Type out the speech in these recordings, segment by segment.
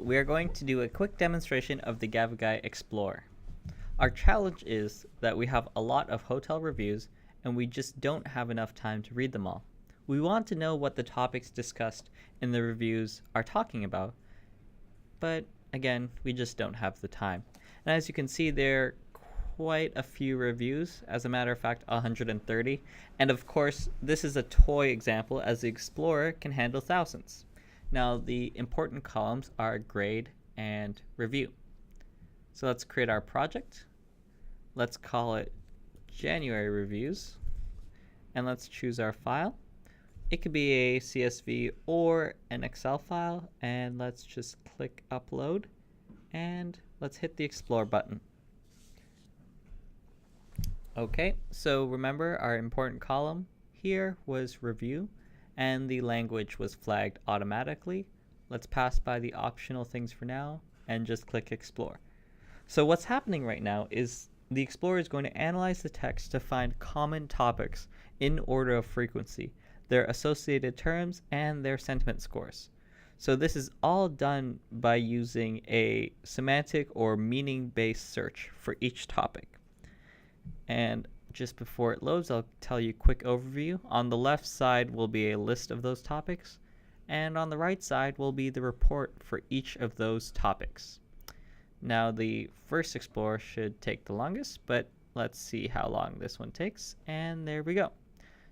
we are going to do a quick demonstration of the Gavagai Explorer. Our challenge is that we have a lot of hotel reviews and we just don't have enough time to read them all. We want to know what the topics discussed in the reviews are talking about, but again, we just don't have the time. And as you can see, there are quite a few reviews, as a matter of fact 130, and of course this is a toy example as the Explorer can handle thousands. Now the important columns are grade and review. So let's create our project. Let's call it January Reviews, and let's choose our file. It could be a CSV or an Excel file, and let's just click upload and let's hit the Explore button. Okay, so remember our important column here was review and the language was flagged automatically. Let's pass by the optional things for now and just click Explore. So what's happening right now is the Explorer is going to analyze the text to find common topics in order of frequency, their associated terms, and their sentiment scores. So this is all done by using a semantic or meaning-based search for each topic. And just before it loads, I'll tell you a quick overview. On the left side will be a list of those topics, and on the right side will be the report for each of those topics. Now the first Explorer should take the longest, but let's see how long this one takes, and there we go.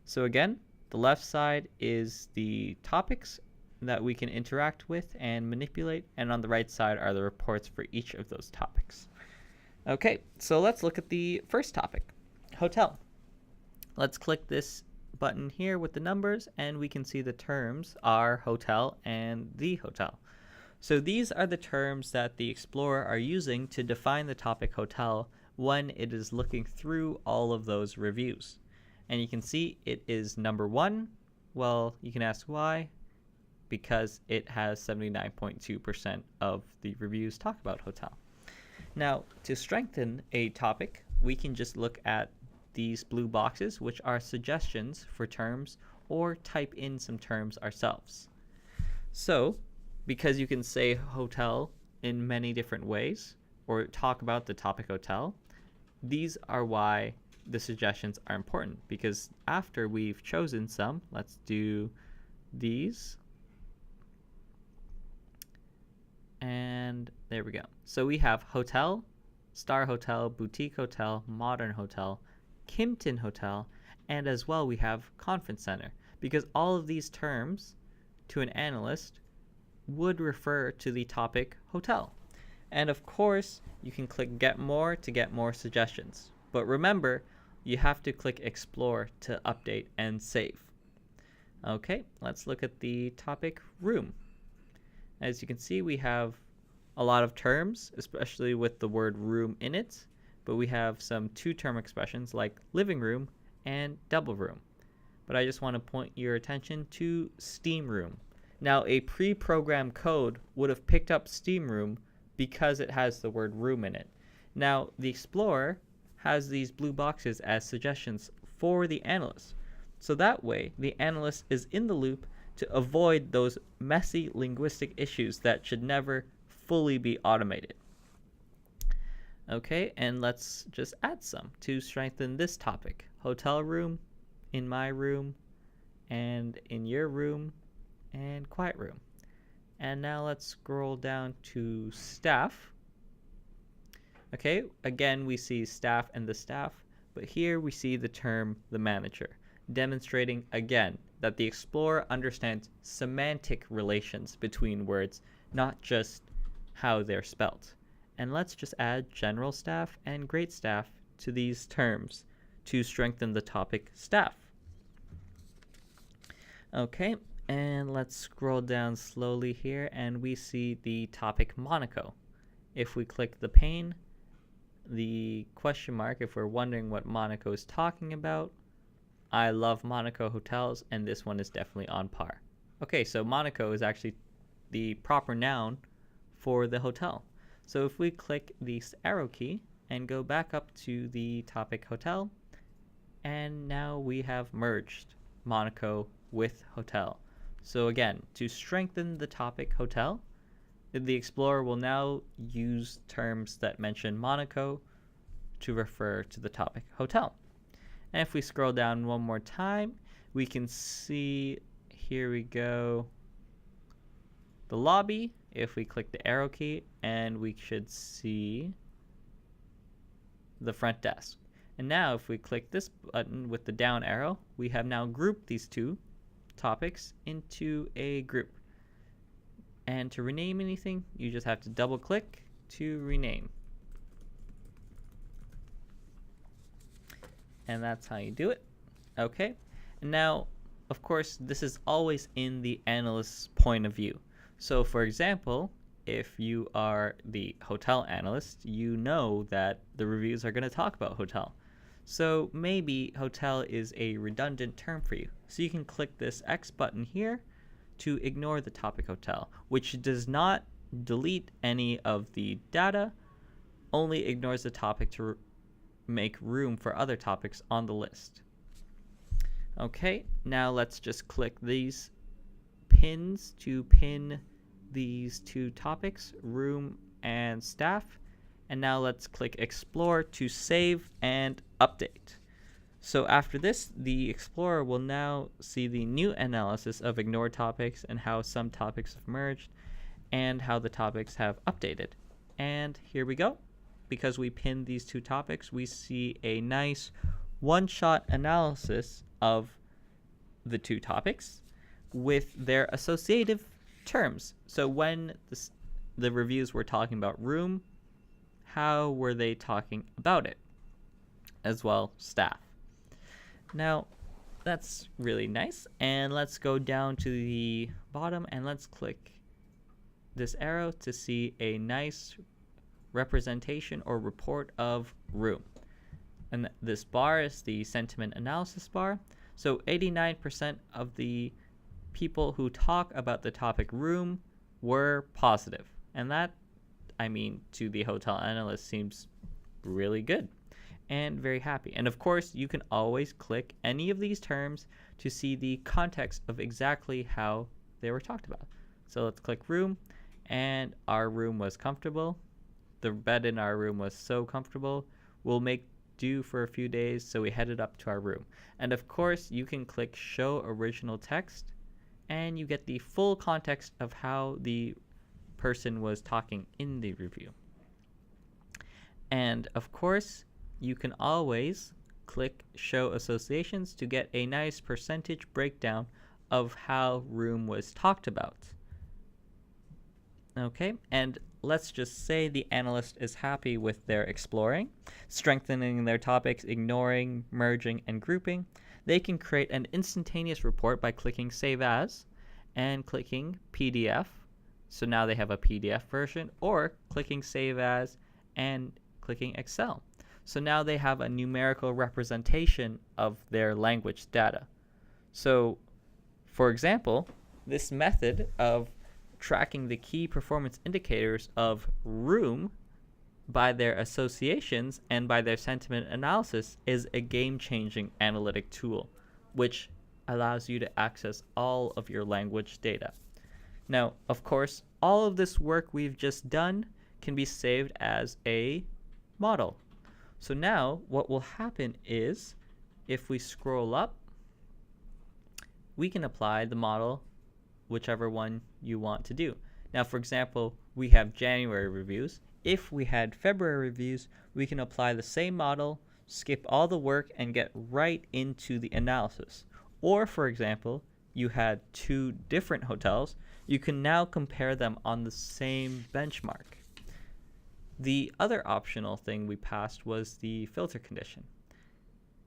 So again, the left side is the topics that we can interact with and manipulate, and on the right side are the reports for each of those topics. Okay, so let's look at the first topic, hotel. Let's click this button here with the numbers, and we can see the terms are hotel and the hotel. So these are the terms that the Explorer are using to define the topic hotel when it is looking through all of those reviews. And you can see it is number 1. Well, you can ask why. Because it has 79.2% of the reviews talk about hotel. Now, to strengthen a topic, we can just look at these blue boxes, which are suggestions for terms, or type in some terms ourselves. So, because you can say hotel in many different ways, or talk about the topic hotel, these are why the suggestions are important, because after we've chosen some, let's do these. And there we go. So we have hotel, star hotel, boutique hotel, modern hotel, Kimpton hotel, and as well we have conference center, because all of these terms to an analyst would refer to the topic hotel. And of course, you can click get more to get more suggestions. But remember, you have to click explore to update and save. Okay, let's look at the topic room. As you can see, we have a lot of terms, especially with the word room in it, but we have some two-term expressions like living room and double room. But I just want to point your attention to steam room. Now, a pre-programmed code would have picked up steam room because it has the word room in it. Now, the Explorer has these blue boxes as suggestions for the analyst. So that way, the analyst is in the loop to avoid those messy linguistic issues that should never fully be automated. Okay, and let's just add some to strengthen this topic. Hotel room, in my room, and in your room, and quiet room. And now let's scroll down to staff. Okay, again we see staff and the staff, but here we see the term the manager, demonstrating again that the Explorer understands semantic relations between words, not just how they're spelt. And let's just add general staff and great staff to these terms to strengthen the topic staff. Okay, and let's scroll down slowly here and we see the topic Monaco. If we click the pane, the question mark, if we're wondering what Monaco is talking about, I love Monaco hotels, and this one is definitely on par. Okay, so Monaco is actually the proper noun for the hotel. So if we click the arrow key and go back up to the topic hotel, and now we have merged Monaco with hotel. So again, to strengthen the topic hotel, the Explorer will now use terms that mention Monaco to refer to the topic hotel. And if we scroll down one more time, we can see, here we go, the lobby. If we click the arrow key, and we should see the front desk. And now if we click this button with the down arrow, we have now grouped these two topics into a group. And to rename anything, you just have to double click to rename. And that's how you do it. Okay. And now, of course, this is always in the analyst's point of view. So for example, if you are the hotel analyst, you know that the reviews are going to talk about hotel. So maybe hotel is a redundant term for you. So you can click this X button here to ignore the topic hotel, which does not delete any of the data, only ignores the topic to make room for other topics on the list. Okay, now let's just click these pins to pin these two topics, room and staff. And now let's click Explore to save and update. So after this, the Explorer will now see the new analysis of ignored topics and how some topics have merged and how the topics have updated. And here we go. Because we pinned these two topics, we see a nice one-shot analysis of the two topics with their associative terms. So when the reviews were talking about room, how were they talking about it? As well, staff. Now, that's really nice. And let's go down to the bottom and let's click this arrow to see a nice representation or report of room. And this bar is the sentiment analysis bar. So 89% of the people who talk about the topic room were positive. And that, I mean, to the hotel analyst seems really good and very happy. And of course, you can always click any of these terms to see the context of exactly how they were talked about. So let's click room, and our room was comfortable. The bed in our room was so comfortable. We'll make do for a few days, so we headed up to our room. And of course, you can click show original text, and you get the full context of how the person was talking in the review. And of course, you can always click show associations to get a nice percentage breakdown of how room was talked about. Okay, and let's just say the analyst is happy with their exploring, strengthening their topics, ignoring, merging, and grouping. They can create an instantaneous report by clicking Save As and clicking PDF. So now they have a PDF version, or clicking Save As and clicking Excel. So now they have a numerical representation of their language data. So, for example, this method of tracking the key performance indicators of room by their associations and by their sentiment analysis is a game-changing analytic tool, which allows you to access all of your language data. Now, of course, all of this work we've just done can be saved as a model. So now what will happen is, if we scroll up, we can apply the model whichever one you want to do. Now, for example, we have January reviews. If we had February reviews, we can apply the same model, skip all the work, and get right into the analysis. Or, for example, you had two different hotels, you can now compare them on the same benchmark. The other optional thing we passed was the filter condition.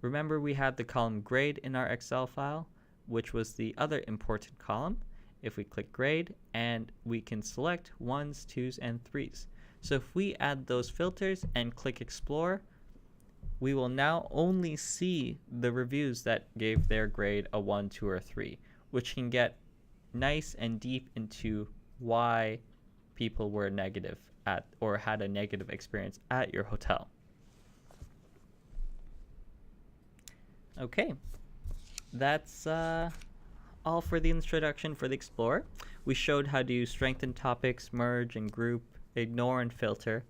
Remember, we had the column grade in our Excel file, which was the other important column. If we click grade, and we can select 1s, 2s, and 3s. So if we add those filters and click explore, we will now only see the reviews that gave their grade a 1, 2, or 3, which can get nice and deep into why people were negative at or had a negative experience at your hotel. Okay, that's all for the introduction for the Explorer. We showed how to strengthen topics, merge and group, ignore and filter,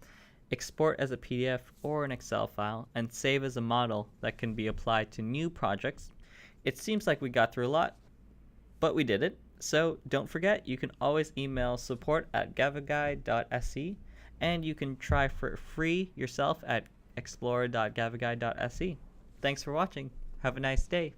export as a PDF or an Excel file, and save as a model that can be applied to new projects. It seems like we got through a lot, but we did it. So don't forget, you can always email support@gavagai.se, and you can try for free yourself at explorer.gavagai.se. Thanks for watching. Have a nice day.